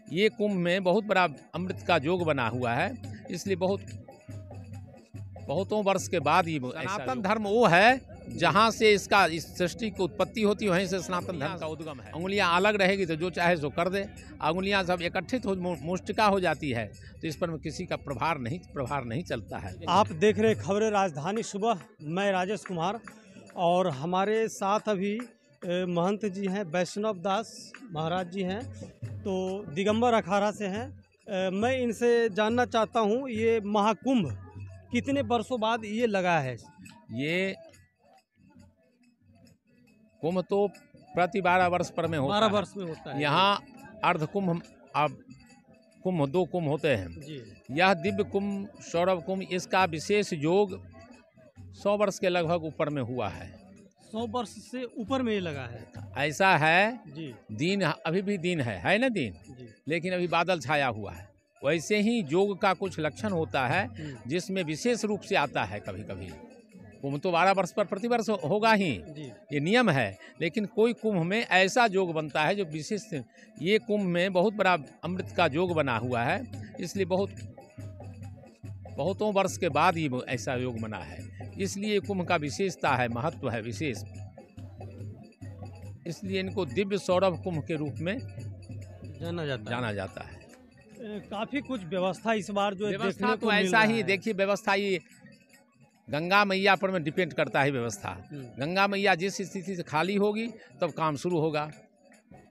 ये कुंभ में बहुत बड़ा अमृत का योग बना हुआ है, इसलिए बहुतों वर्ष के बाद ये सनातन धर्म वो है जहाँ से इस सृष्टि की उत्पत्ति होती है, वहीं से सनातन धर्म का उद्गम है। उंगलियां अलग रहेगी तो जो चाहे सो कर दे, उंगलियां सब एकत्रित हो मुष्टिका हो जाती है तो इस पर किसी का प्रभार नहीं चलता है। आप देख रहे खबरें राजधानी सुबह, मैं राजेश कुमार और हमारे साथ अभी महंत जी हैं, वैष्णव दास महाराज जी हैं, तो दिगंबर अखाड़ा से हैं। मैं इनसे जानना चाहता हूं, ये महाकुंभ कितने वर्षों बाद ये लगा है? ये कुंभ तो प्रति 12 वर्ष पर में होता है। 12 वर्ष में होता है। यहाँ अर्ध कुंभ, अब कुंभ 2 कुंभ होते हैं जी। यह दिव्य कुंभ, सौरभ कुंभ, इसका विशेष योग 100 वर्ष के लगभग ऊपर में हुआ है। 100 वर्ष से ऊपर में ये लगा है। ऐसा है जी। दिन अभी भी दिन है ना दिन जी। लेकिन अभी बादल छाया हुआ है। वैसे ही योग का कुछ लक्षण होता है जिसमें विशेष रूप से आता है कभी कभी। कुंभ तो 12 वर्ष पर प्रतिवर्ष होगा ही, ये नियम है, लेकिन कोई कुंभ में ऐसा योग बनता है जो विशेष। ये कुंभ में बहुत बड़ा अमृत का योग बना हुआ है, इसलिए बहुतों वर्ष के बाद ये ऐसा योग बना है। इसलिए कुंभ का विशेषता है, महत्व है विशेष, इसलिए इनको दिव्य सौरभ कुंभ के रूप में जाना जाता है। काफी कुछ व्यवस्था इस बार जो व्यवस्था तो ऐसा ही देखिए, व्यवस्था ये गंगा मैया पर में डिपेंड करता है व्यवस्था। गंगा मैया जिस स्थिति से खाली होगी तब काम शुरू होगा।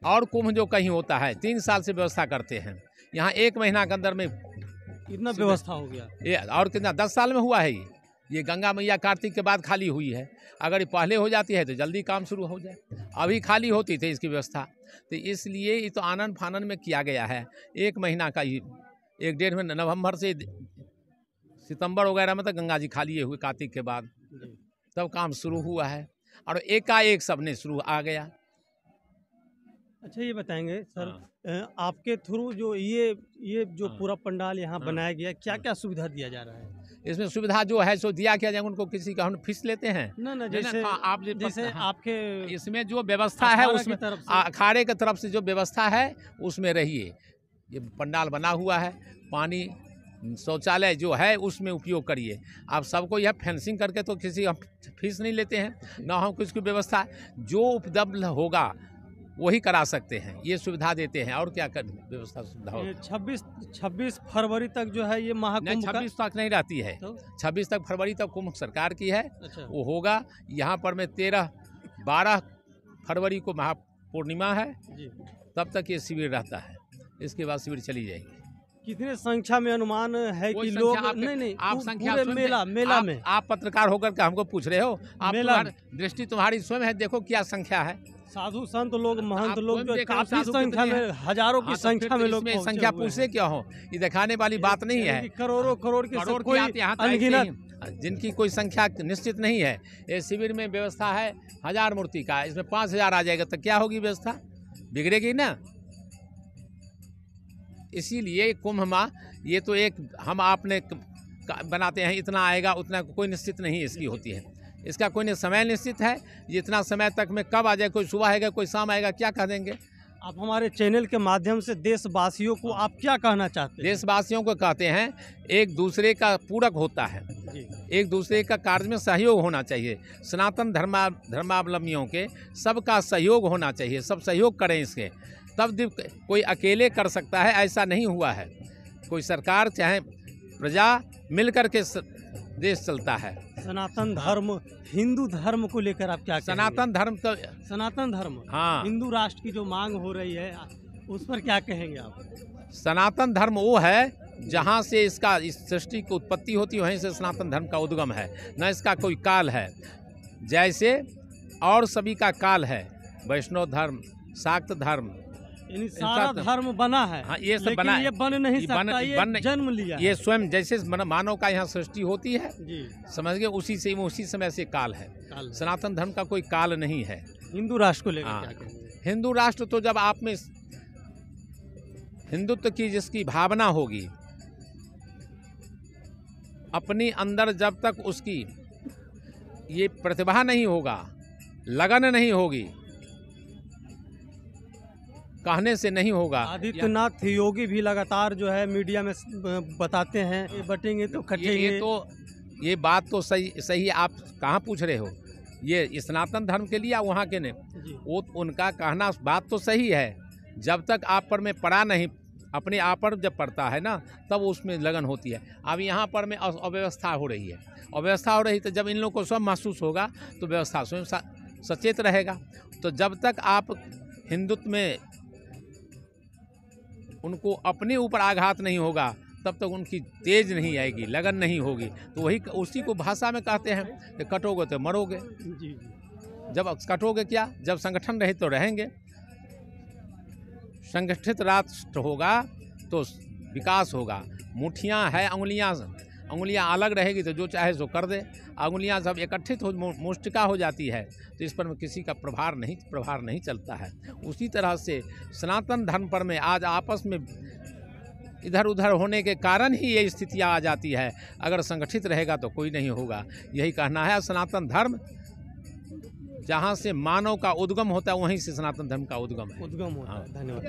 और कुंभ जो कहीं होता है 3 साल से व्यवस्था करते हैं, यहाँ 1 महीना के अंदर में इतना व्यवस्था हो गया। ये और कितना 10 साल में हुआ है। ये गंगा मैया कार्तिक के बाद खाली हुई है। अगर ये पहले हो जाती है तो जल्दी काम शुरू हो जाए। अभी खाली होती थी इसकी व्यवस्था, तो इसलिए ये तो आनन फानन में किया गया है। 1 महीना का ही, 1-1.5 महीना, नवंबर से सितंबर वगैरह में तो गंगा जी खाली हुए कार्तिक के बाद, तब काम शुरू हुआ है और एकाएक सबने शुरू आ गया। अच्छा ये बताएंगे सर, आपके थ्रू जो ये जो पूरा पंडाल यहाँ बनाया गया, क्या क्या सुविधा दिया जा रहा है? इसमें सुविधा जो है सो दिया क्या जाए, उनको किसी का हम फीस लेते हैं ना जैसे आपके इसमें जो व्यवस्था है उसमें अखाड़े की तरफ से जो व्यवस्था है उसमें रहिए। ये पंडाल बना हुआ है, पानी शौचालय जो है उसमें उपयोग करिए। आप सबको यह फेंसिंग करके तो किसी हम फीस नहीं लेते हैं, ना हम कुछ की व्यवस्था जो उपलब्ध होगा वही करा सकते हैं, ये सुविधा देते हैं। और क्या कर व्यवस्था सुविधा हो। 26 फरवरी तक जो है ये महाकुंभ 26 तक नहीं रहती है, तो 26 तक फरवरी तक कुंभ सरकार की है। अच्छा। वो होगा यहाँ पर में 12 फरवरी को महापूर्णिमा है जी। तब तक ये शिविर रहता है, इसके बाद शिविर चली जाएगी। कितने संख्या में अनुमान है कि लोग नहीं आप संख्या मेला में आप पत्रकार होकर के हमको पूछ रहे हो, आप दृष्टि तुम्हारी स्वयं है, देखो क्या संख्या है। साधु संत लोग, महंत लोग जो काफी संख्या में, हजारों की संख्या में लोग संख्या पूछे क्या हो, ये दिखाने वाली बात नहीं है। करोड़ की जिनकी कोई संख्या निश्चित नहीं है। ये शिविर में व्यवस्था है 1000 मूर्ति का, इसमें 5000 आ जाएगा तो क्या होगी व्यवस्था, बिगड़ेगी ना। इसीलिए कुंभ माह ये तो एक हम आपने बनाते हैं, इतना आएगा उतना कोई निश्चित नहीं इसकी होती है। इसका कोई नहीं समय निश्चित है, जितना समय तक में कब आ जाए, कोई सुबह आएगा कोई शाम आएगा, क्या कह देंगे। आप हमारे चैनल के माध्यम से देशवासियों को आप क्या कहना चाहते हैं? देशवासियों को कहते हैं एक दूसरे का पूरक होता है, एक दूसरे का कार्य में सहयोग होना चाहिए। सनातन धर्मावलंबियों के सबका सहयोग होना चाहिए, सब सहयोग करें इसके, तब कोई अकेले कर सकता है, ऐसा नहीं हुआ है। कोई सरकार चाहे प्रजा मिल कर के देश चलता है। सनातन धर्म, हिंदू धर्म को लेकर आप क्या कहेंगे? सनातन धर्म हाँ, हिंदू राष्ट्र की जो मांग हो रही है उस पर क्या कहेंगे आप? सनातन धर्म वो है जहाँ से इस सृष्टि की उत्पत्ति होती है, वहीं से सनातन धर्म का उद्गम है, न इसका कोई काल है। जैसे और सभी का काल है, वैष्णव धर्म, शाक्त धर्म, सारा धर्म बना है। हाँ, ये सब बना, ये बन नहीं सकता, ये जन्म लिया। ये स्वयं जैसे मानव का यहाँ सृष्टि होती है जी, समझ गए, उसी समय से काल है। सनातन धर्म का कोई काल नहीं है। हिंदू राष्ट्र को लेकर क्या कहेंगे? हिंदू राष्ट्र तो जब आप में हिंदुत्व की जिसकी भावना होगी, अपनी अंदर जब तक उसकी ये प्रतिभा नहीं होगा, लगन नहीं होगी, कहने से नहीं होगा। आदित्यनाथ योगी भी लगातार जो है मीडिया में बताते हैं ये बटेंगे तो कटेंगे। ये बात तो सही आप कहाँ पूछ रहे हो, ये सनातन धर्म के लिए या वहाँ के ने, वो उनका कहना बात तो सही है। जब तक आप पर में पड़ा नहीं, अपने आप पर जब पड़ता है ना तब उसमें लगन होती है। अब यहाँ पर में अव्यवस्था हो रही है, अव्यवस्था हो रही तो जब इन लोगों को सब महसूस होगा तो व्यवस्था स्वयं सचेत रहेगा। तो जब तक आप हिंदुत्व में उनको अपने ऊपर आघात नहीं होगा तब तक उनकी तेज नहीं आएगी, लगन नहीं होगी। तो वही उसी को भाषा में कहते हैं कि कटोगे तो मरोगे। जब कटोगे क्या, जब संगठन रहे तो रहेंगे। संगठित राष्ट्र होगा तो विकास होगा। मुठियाँ है, अंगुलियाँ अलग रहेगी तो जो चाहे सो कर दे। अंगुलियाँ जब इकट्ठित हो मुष्टिका हो जाती है तो इस पर में किसी का प्रभार नहीं चलता है। उसी तरह से सनातन धर्म पर में आज आपस में इधर उधर होने के कारण ही ये स्थितियाँ आ जाती है। अगर संगठित रहेगा तो कोई नहीं होगा, यही कहना है। सनातन धर्म जहाँ से मानव का उद्गम होता है वहीं से सनातन धर्म का उद्गम होता है। धन्यवाद।